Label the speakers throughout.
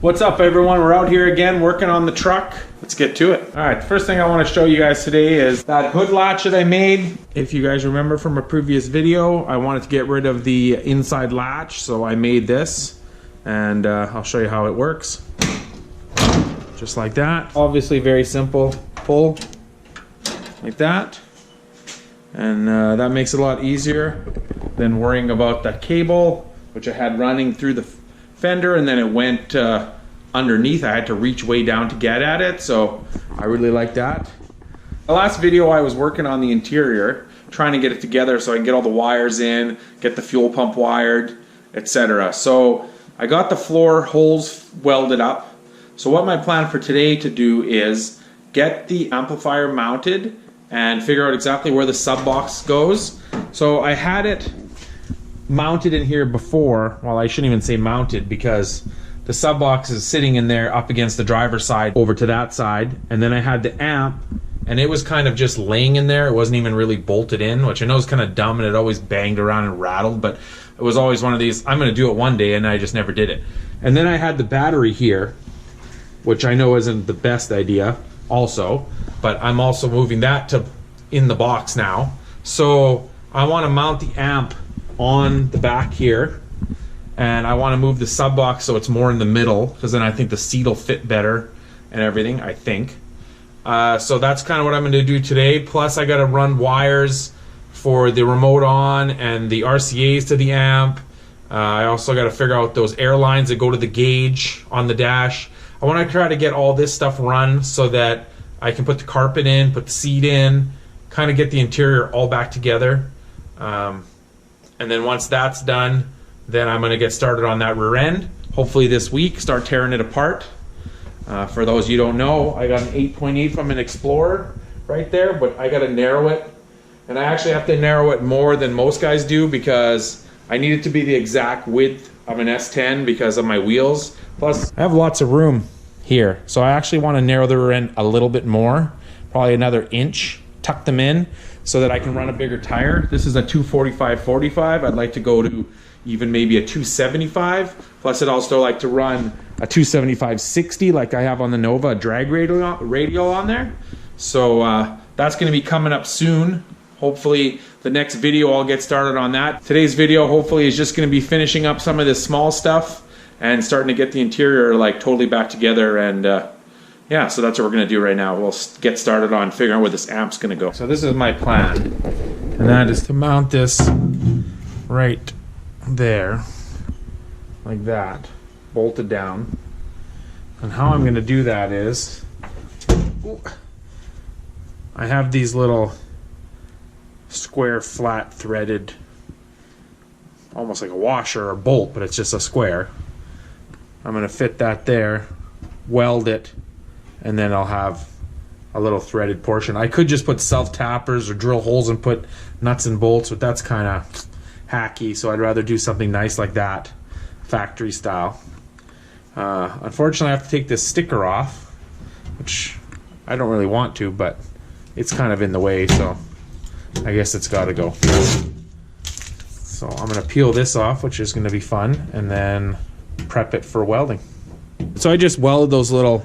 Speaker 1: What's up everyone, we're out here again working on the truck. Let's get to it. Alright, the first thing I want to show you guys today is that hood latch that I made. If you guys remember from a previous video, I wanted to get rid of the inside latch, so I made this. And I'll show you how it works. Just like that. Obviously very simple. Pull like that. And that makes it a lot easier than worrying about that cable, which I had running through the fender, and then it went underneath. I had to reach way down to get at it, so I really like that. The last video I was working on the interior, trying to get it together so I can get all the wires in, get the fuel pump wired, etc. So I got the floor holes welded up. So what my plan for today to do is get the amplifier mounted and figure out exactly where the sub box goes. So I had it mounted in here before. Well, I shouldn't even say mounted, because the sub box is sitting in there up against the driver's side over to that side, and then I had the amp and it was kind of just laying in there. It wasn't even really bolted in, which I know is kind of dumb, and it always banged around and rattled, but it was always one of these, I'm going to do it one day, and I just never did it. And then I had the battery here, which I know isn't the best idea also, but I'm also moving that to in the box now. So I want to mount the amp on the back here, and I want to move the sub box so it's more in the middle, because then I think the seat will fit better and everything, I think. So that's kind of what I'm going to do today. Plus I got to run wires for the remote on and the RCAs to the amp. I also got to figure out those air lines that go to the gauge on the dash. I want to try to get all this stuff run so that I can put the carpet in, put the seat in, kind of get the interior all back together. And then once that's done, then I'm going to get started on that rear end. Hopefully this week, start tearing it apart. For those you don't know, I got an 8.8 from an Explorer right there, but I got to narrow it. And I actually have to narrow it more than most guys do, because I need it to be the exact width of an S10 because of my wheels. Plus, I have lots of room here, so I actually want to narrow the rear end a little bit more, probably another inch, tuck them in, so that I can run a bigger tire. This is a 245/45. I'd like to go to even maybe a 275. Plus, I'd also like to run a 275/60 like I have on the Nova, a drag radial on there. So that's going to be coming up soon. Hopefully the next video I'll get started on that. Today's video hopefully is just going to be finishing up some of this small stuff and starting to get the interior like totally back together. And yeah, so that's what we're going to do right now. We'll get started on figuring out where this amp's going to go. So this is my plan, and that is to mount this right there, like that, bolted down. And how I'm going to do that is, I have these little square flat threaded, almost like a washer or a bolt, but it's just a square. I'm going to fit that there, weld it, and then I'll have a little threaded portion. I could just put self-tappers or drill holes and put nuts and bolts, but that's kind of hacky, so I'd rather do something nice like that, factory style. Unfortunately, I have to take this sticker off, which I don't really want to, but it's kind of in the way, so I guess it's got to go. So I'm going to peel this off, which is going to be fun, and then prep it for welding. So I just welded those little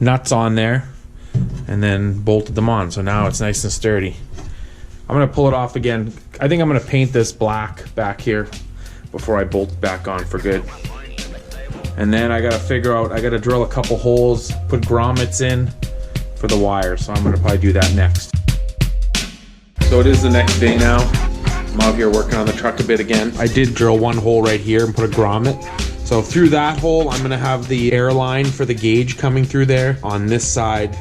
Speaker 1: nuts on there and then bolted them on, so now it's nice and sturdy. I'm going to pull it off again. I think I'm going to paint this black back here before I bolt it back on for good. And then I got to figure out, I got to drill a couple holes, put grommets in for the wire, so I'm going to probably do that next. So it is the next day now. I'm out here working on the truck a bit again. I did drill one hole right here and put a grommet. So through that hole, I'm going to have the air line for the gauge coming through there. On this side,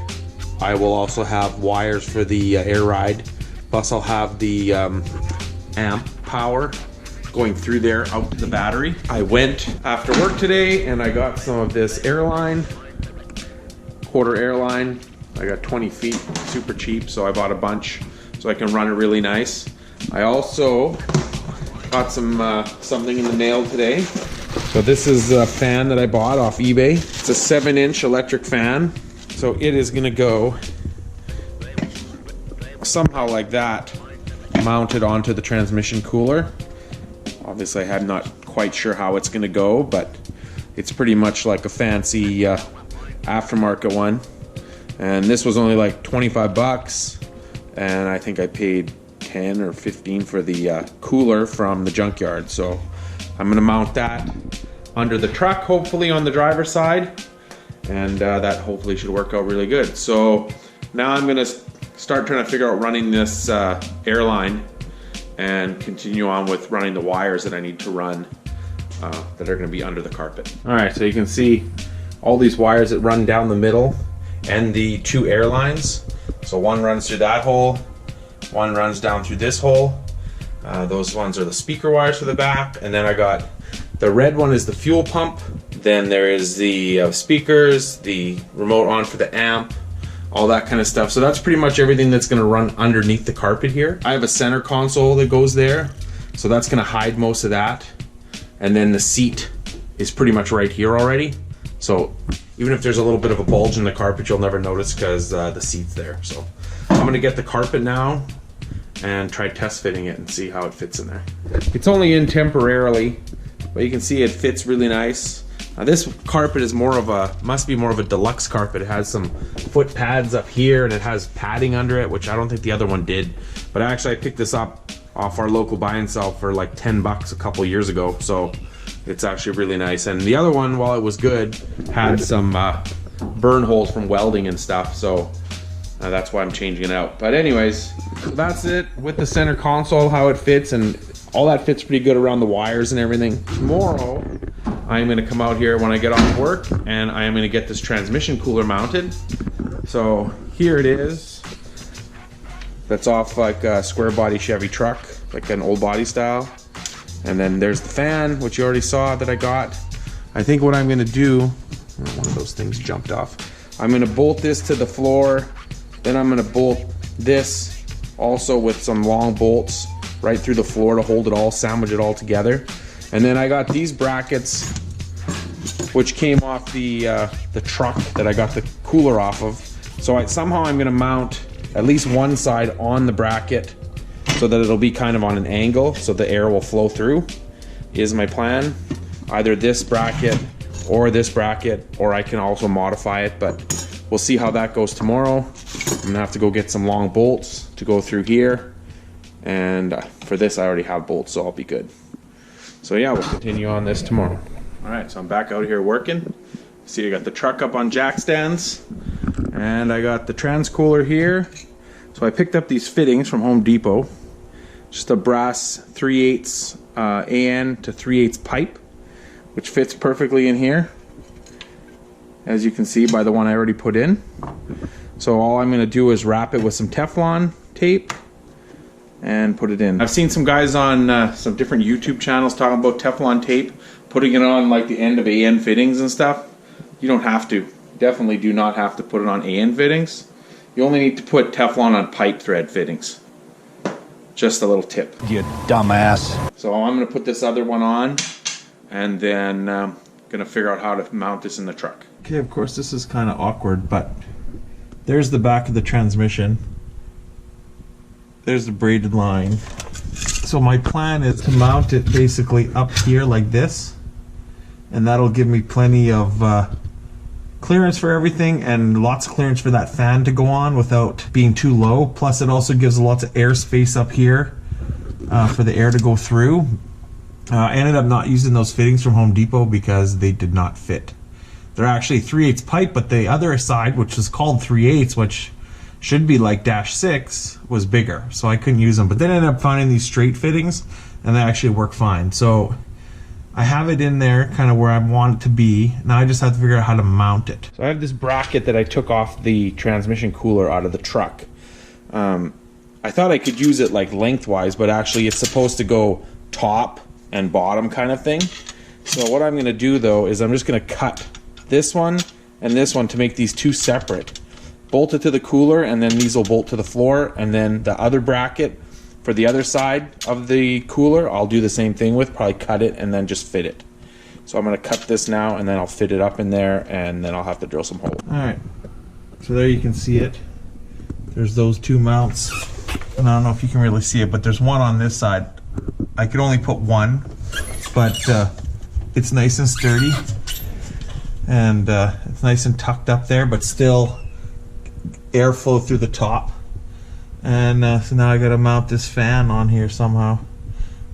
Speaker 1: I will also have wires for the air ride. Plus I'll have the amp power going through there out to the battery. I went after work today and I got some of this airline, quarter airline. I got 20 feet, super cheap, so I bought a bunch so I can run it really nice. I also got some something in the mail today. So this is a fan that I bought off eBay. It's a 7-inch electric fan. So it is gonna go somehow like that, mounted onto the transmission cooler. Obviously I'm not quite sure how it's gonna go, but It's pretty much like a fancy aftermarket one. And this was only like 25 bucks. And I think I paid 10 or 15 for the cooler from the junkyard. So I'm gonna mount that under the truck, hopefully on the driver's side. And that hopefully should work out really good. So now I'm gonna start trying to figure out running this airline and continue on with running the wires that I need to run that are gonna be under the carpet. All right, so you can see all these wires that run down the middle and the two airlines. So one runs through that hole, one runs down through this hole. Those ones are the speaker wires for the back, and then I got the red one is the fuel pump. Then there is the speakers, the remote on for the amp, all that kind of stuff. So that's pretty much everything that's gonna run underneath the carpet here. I have a center console that goes there, so that's gonna hide most of that. And then the seat is pretty much right here already. So even if there's a little bit of a bulge in the carpet, you'll never notice because the seat's there. So I'm gonna get the carpet now and try test fitting it and see how it fits in there. It's only in temporarily, but you can see it fits really nice. Now this carpet is must be more of a deluxe carpet. It has some foot pads up here and it has padding under it, which I don't think the other one did. But actually I picked this up off our local buy and sell for like 10 bucks a couple years ago. So it's actually really nice. And the other one, while it was good, had some burn holes from welding and stuff. So that's why I'm changing it out. But anyways, that's it with the center console, how it fits, and all that fits pretty good around the wires and everything. Tomorrow, I'm gonna come out here when I get off work and I am gonna get this transmission cooler mounted. So here it is. That's off like a square body Chevy truck, like an old body style. And then there's the fan, which you already saw that I got. I think what I'm gonna do, one of those things jumped off. I'm gonna bolt this to the floor. Then I'm gonna bolt this also with some long bolts right through the floor to hold it all, sandwich it all together. And then I got these brackets, which came off the truck that I got the cooler off of. So somehow I'm gonna mount at least one side on the bracket so that it'll be kind of on an angle so the air will flow through, is my plan. Either this bracket, or I can also modify it, but we'll see how that goes tomorrow. I'm gonna have to go get some long bolts to go through here. And for this, I already have bolts, so I'll be good. So yeah, we'll continue on this tomorrow. All right, so I'm back out here working. See, I got the truck up on jack stands, and I got the trans cooler here. So I picked up these fittings from Home Depot. Just a brass 3/8 AN to 3/8 pipe, which fits perfectly in here, as you can see by the one I already put in. So all I'm gonna do is wrap it with some Teflon tape and put it in. I've seen some guys on some different YouTube channels talking about Teflon tape, putting it on like the end of AN fittings and stuff. You don't have to. Definitely do not have to put it on AN fittings. You only need to put Teflon on pipe thread fittings. Just a little tip.
Speaker 2: You dumbass.
Speaker 1: So I'm gonna put this other one on, and then gonna figure out how to mount this in the truck.
Speaker 3: Okay, of course this is kind of awkward, but there's the back of the transmission. There's the braided line. So my plan is to mount it basically up here like this, and that'll give me plenty of clearance for everything and lots of clearance for that fan to go on without being too low. Plus it also gives lots of air space up here for the air to go through. I ended up not using those fittings from Home Depot because they did not fit. They're actually 3/8 pipe, but the other side, which is called 3/8, which should be like -6, was bigger, so I couldn't use them. But then I ended up finding these straight fittings, and they actually work fine. So I have it in there kind of where I want it to be. Now I just have to figure out how to mount it.
Speaker 1: So I have this bracket that I took off the transmission cooler out of the truck. I thought I could use it like lengthwise, but actually it's supposed to go top and bottom kind of thing. So what I'm gonna do though is I'm just gonna cut this one and this one to make these two separate. Bolt it to the cooler, and then these will bolt to the floor, and then the other bracket for the other side of the cooler I'll do the same thing with, probably cut it and then just fit it. So I'm gonna cut this now, and then I'll fit it up in there, and then I'll have to drill some holes.
Speaker 3: Alright, so there you can see it. There's those two mounts, and I don't know if you can really see it, but there's one on this side. I could only put one, but it's nice and sturdy. and it's nice and tucked up there, but still airflow through the top. And so now I gotta mount this fan on here somehow,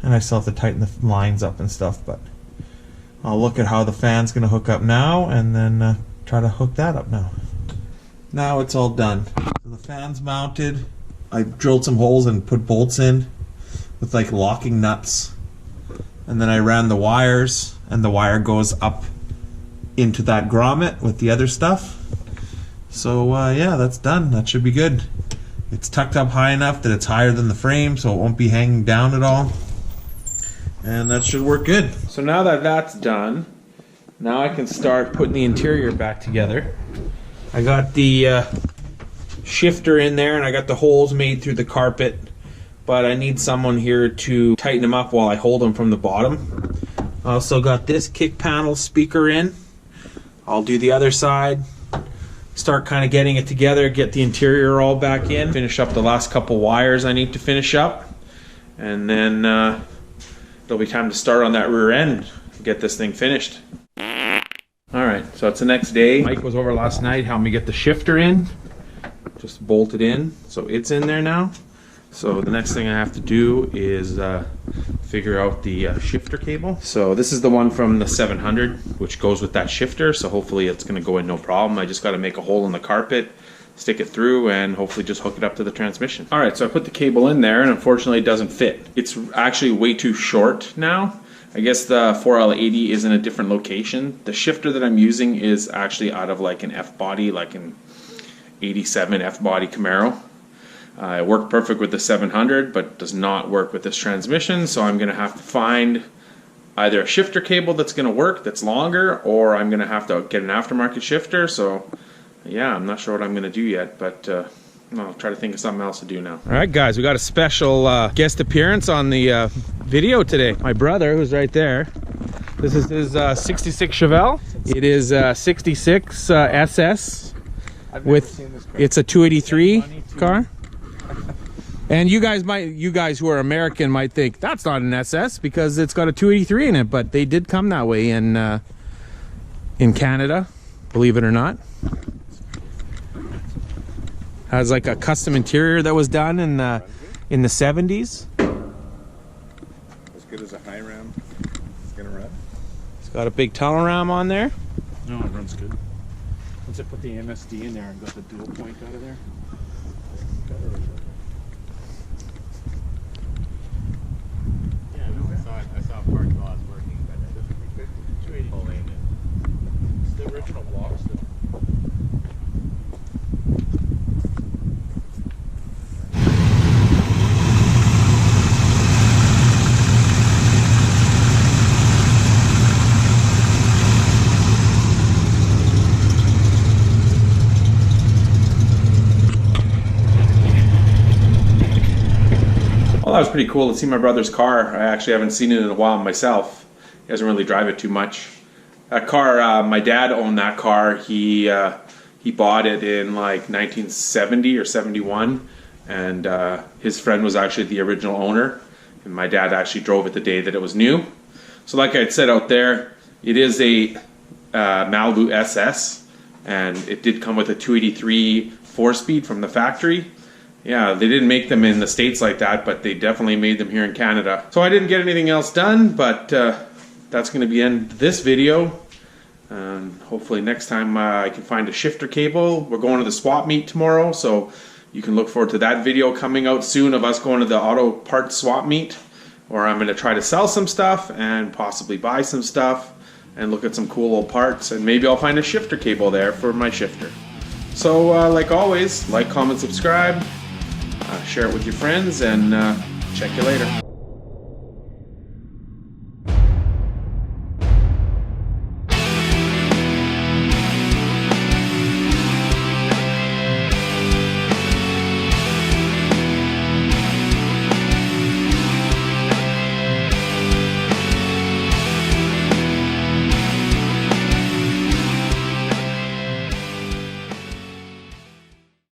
Speaker 3: and I still have to tighten the lines up and stuff, but I'll look at how the fan's gonna hook up now and then try to hook that up now. Now it's all done. So the fan's mounted. I drilled some holes and put bolts in with like locking nuts, and then I ran the wires, and the wire goes up into that grommet with the other stuff. So yeah, that's done. That should be good. It's tucked up high enough that it's higher than the frame, so it won't be hanging down at all, and that should work good.
Speaker 1: So now that that's done, now I can start putting the interior back together. I got the shifter in there, and I got the holes made through the carpet, but I need someone here to tighten them up while I hold them from the bottom. I also got this kick panel speaker in. I'll do the other side, start kind of getting it together, get the interior all back in, finish up the last couple wires I need to finish up, and then there'll be time to start on that rear end and get this thing finished. Alright, so it's the next day. Mike was over last night, helped me get the shifter in, just bolted in, so it's in there now. So the next thing I have to do is figure out the shifter cable. So this is the one from the 700, which goes with that shifter, so hopefully it's going to go in no problem. I just got to make a hole in the carpet, stick it through, and hopefully just hook it up to the transmission. Alright, so I put the cable in there, and unfortunately it doesn't fit. It's actually way too short now. I guess the 4L80 is in a different location. The shifter that I'm using is actually out of like an F-body, like an 87 F-body Camaro. It worked perfect with the 700, but does not work with this transmission, so I'm going to have to find either a shifter cable that's going to work, that's longer, or I'm going to have to get an aftermarket shifter. So yeah, I'm not sure what I'm going to do yet, but I'll try to think of something else to do now. Alright guys, we got a special guest appearance on the video today. My brother, who's right there. This is his 66 Chevelle. It is 66 SS with, it's a 283 car. And you guys who are American might think that's not an SS because it's got a 283 in it, but they did come that way in Canada, believe it or not. Has like a custom interior that was done in the 70s.
Speaker 2: As good as a high ram. It's gonna run.
Speaker 1: It's got a big tunnel ram on there.
Speaker 2: No, it runs good. Once I put the MSD in there and got the dual point out of there.
Speaker 4: I saw part while I was working, but it doesn't be 280 whole lane. It's the original block still.
Speaker 1: Well, that was pretty cool to see my brother's car. I actually haven't seen it in a while myself. He doesn't really drive it too much. That car, my dad owned that car. He bought it in like 1970 or 71, and his friend was actually the original owner, and my dad actually drove it the day that it was new. So like I said out there, it is a Malibu SS, and it did come with a 283 4-speed from the factory. Yeah, they didn't make them in the States like that, but they definitely made them here in Canada. So I didn't get anything else done, but that's going to be the end of this video. Hopefully next time I can find a shifter cable. We're going to the swap meet tomorrow, so you can look forward to that video coming out soon of us going to the auto parts swap meet. Or I'm going to try to sell some stuff and possibly buy some stuff and look at some cool old parts, and maybe I'll find a shifter cable there for my shifter. So like always, like, comment, subscribe. Share it with your friends, and check you later.